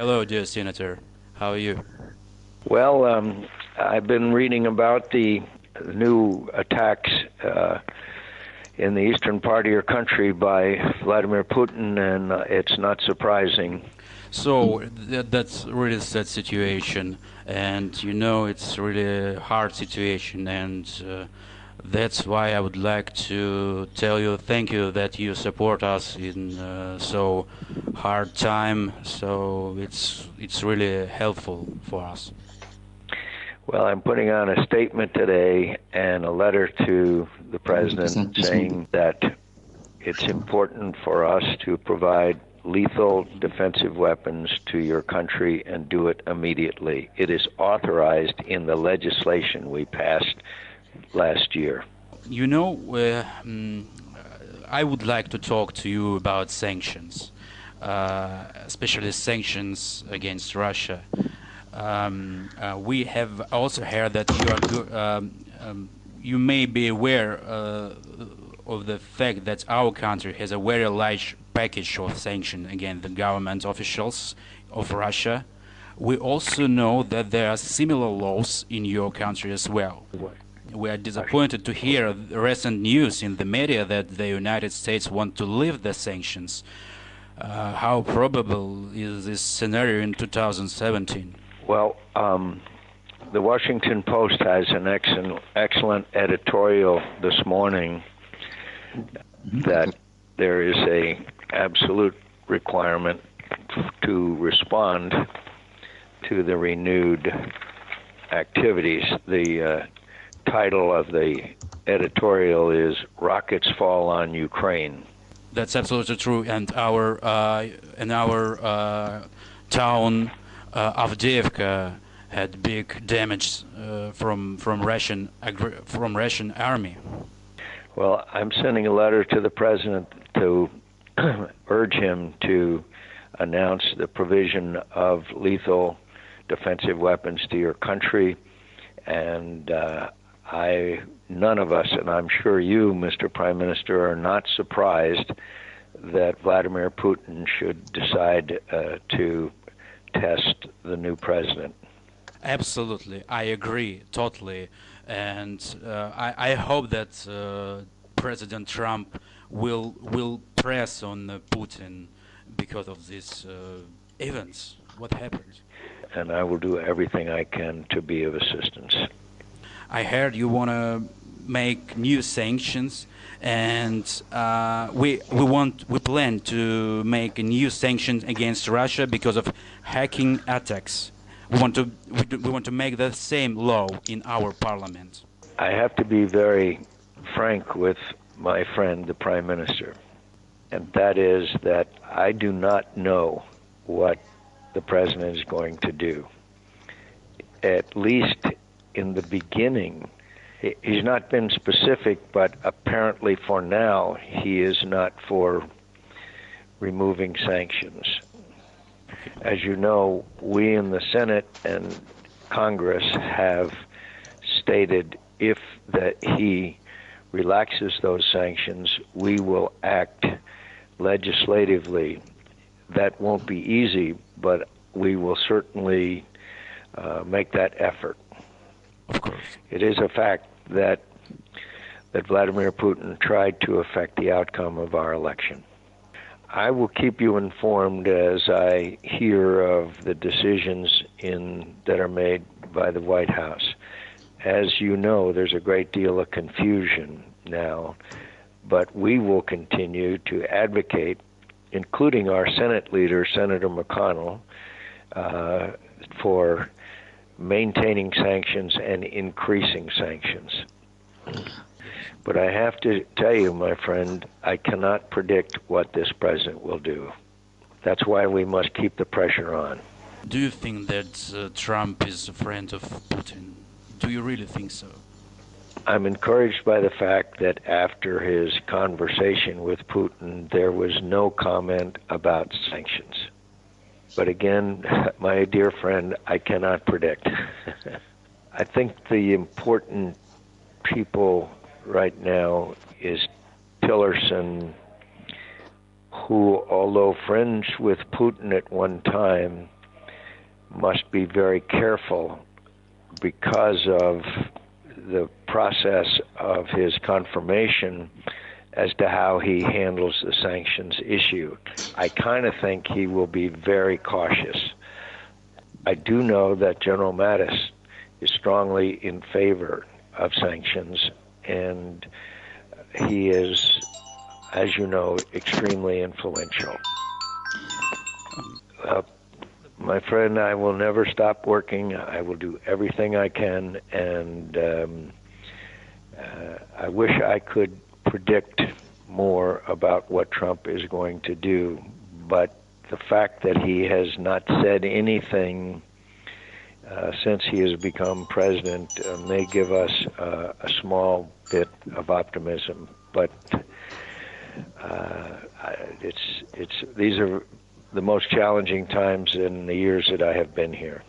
Hello, dear Senator. How are you? Well, I've been reading about the new attacks in the eastern part of your country by Vladimir Putin, and it's not surprising. So that's really a sad situation, and you know it's really a hard situation, and that's why I would like to tell you thank you that you support us in so hard time. So it's really helpful for us. Well, I'm putting on a statement today and a letter to the president saying that it's important for us to provide lethal defensive weapons to your country and do it immediately. It is authorized in the legislation we passed last year. You know, I would like to talk to you about sanctions, especially sanctions against Russia. We have also heard that you may be aware of the fact that our country has a very large package of sanctions against the government officials of Russia. We also know that there are similar laws in your country as well. We are disappointed to hear recent news in the media that the United States want to lift the sanctions. How probable is this scenario in 2017? Well, the Washington Post has an excellent editorial this morning that there is a absolute requirement to respond to the renewed activities. The title of the editorial is "Rockets Fall on Ukraine." That's absolutely true, and our town Avdiivka had big damage from Russian army. Well, I'm sending a letter to the president to urge him to announce the provision of lethal defensive weapons to your country, and none of us, and I'm sure you, Mr. Prime Minister, are not surprised that Vladimir Putin should decide to test the new president. Absolutely, I agree totally, and I hope that President Trump will press on Putin because of these events. What happened? And I will do everything I can to be of assistance. I heard you want to make new sanctions, and we plan to make new sanctions against Russia because of hacking attacks. We want to make the same law in our parliament. I have to be very frank with my friend, the Prime Minister, and that is that I do not know what the president is going to do. At least in the beginning, he's not been specific, but apparently for now, he is not for removing sanctions. As you know, we in the Senate and Congress have stated if that he relaxes those sanctions, we will act legislatively. That won't be easy, but we will certainly make that effort. Of course. It is a fact that Vladimir Putin tried to affect the outcome of our election. I will keep you informed as I hear of the decisions that are made by the White House. As you know, there's a great deal of confusion now, but we will continue to advocate, including our Senate leader, Senator McConnell, for maintaining sanctions and increasing sanctions. But I have to tell you, my friend, I cannot predict what this president will do. That's why we must keep the pressure on. Do you think that Trump is a friend of Putin? Do you really think so? I'm encouraged by the fact that after his conversation with Putin, there was no comment about sanctions. But again, my dear friend, I cannot predict. I think the important people right now is Tillerson, who, although friends with Putin at one time, must be very careful because of the process of his confirmation as to how he handles the sanctions issue. I kind of think he will be very cautious. I do know that General Mattis is strongly in favor of sanctions, and he is, as you know, extremely influential. My friend, I will never stop working. I will do everything I can, and I wish I could predict more about what Trump is going to do, but the fact that he has not said anything since he has become president may give us a small bit of optimism, but these are the most challenging times in the years that I have been here.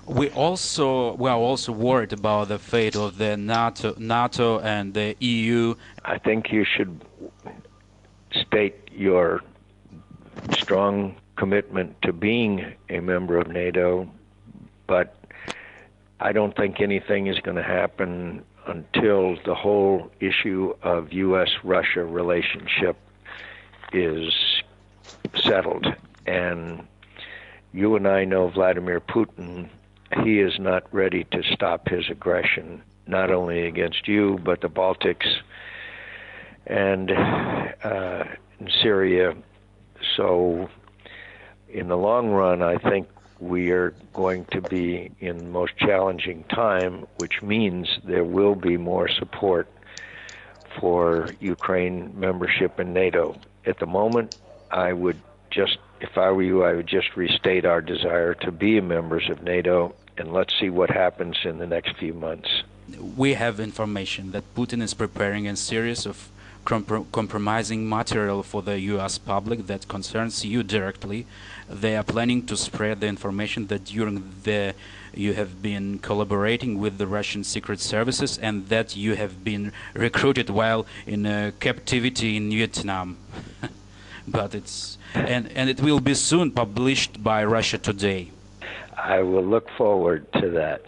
We are also worried about the fate of the NATO and the EU. I think you should state your strong commitment to being a member of NATO, but I don't think anything is going to happen until the whole issue of U.S.-Russia relationship is settled. And you and I know Vladimir Putin. He is not ready to stop his aggression, not only against you, but the Baltics and in Syria. So in the long run, I think we are going to be in the most challenging time, which means there will be more support for Ukraine membership in NATO. At the moment, if I were you, I would just restate our desire to be members of NATO, and let's see what happens in the next few months. We have information that Putin is preparing a series of compromising material for the U.S. public that concerns you directly. They are planning to spread the information that you have been collaborating with the Russian secret services and that you have been recruited while in captivity in Vietnam. But it will be soon published by Russia Today. I will look forward to that.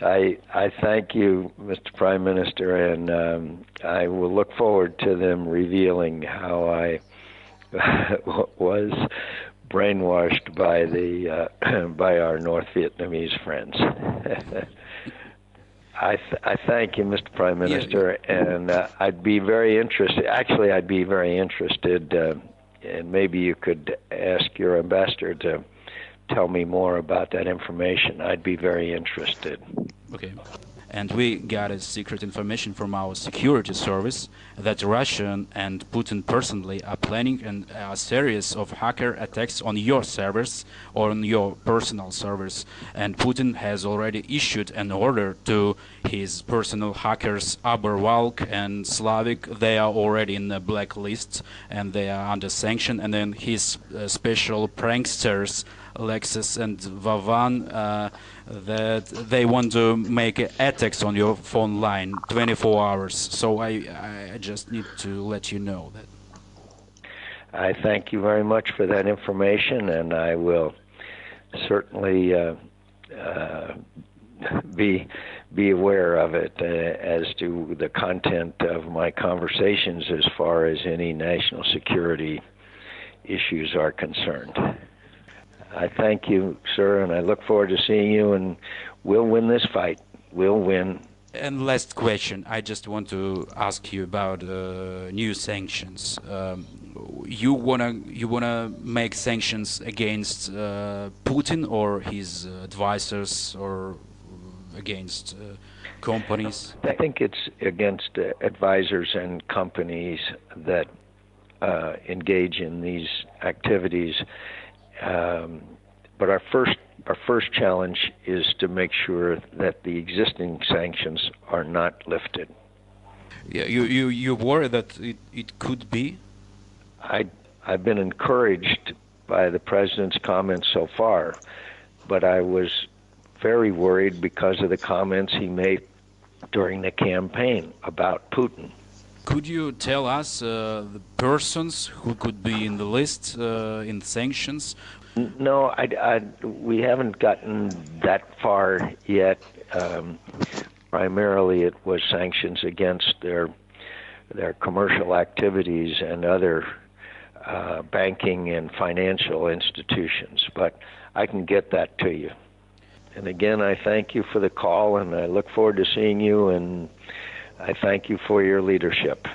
I thank you, Mr. Prime Minister, and I will look forward to them revealing how I was brainwashed by by our North Vietnamese friends. I thank you, Mr. Prime Minister, and I'd be very interested. Actually, I'd be very interested, and maybe you could ask your ambassador to tell me more about that information. I'd be very interested. Okay. And we got a secret information from our security service that Russia and Putin personally are planning a series of hacker attacks on your servers or on your personal servers. And Putin has already issued an order to his personal hackers, Abырvalgу and Slavik. They are already in the blacklist and they are under sanction. And then his special pranksters, Lexus and Vavan, that they want to make attacks on your phone line 24 hours. So I just need to let you know that. I thank you very much for that information, and I will certainly be aware of it as to the content of my conversations as far as any national security issues are concerned. I thank you, sir, and I look forward to seeing you, and we'll win this fight. We'll win. And last question, I just want to ask you about new sanctions. You wanna make sanctions against Putin or his advisors or against companies? I think it's against advisors and companies that engage in these activities. But our first challenge is to make sure that the existing sanctions are not lifted. Yeah, you worry that it could be? I've been encouraged by the president's comments so far, but I was very worried because of the comments he made during the campaign about Putin. Could you tell us the persons who could be in the list in the sanctions? No, we haven't gotten that far yet. Primarily, it was sanctions against their commercial activities and other banking and financial institutions. But I can get that to you. And again, I thank you for the call, and I look forward to seeing you, and I thank you for your leadership.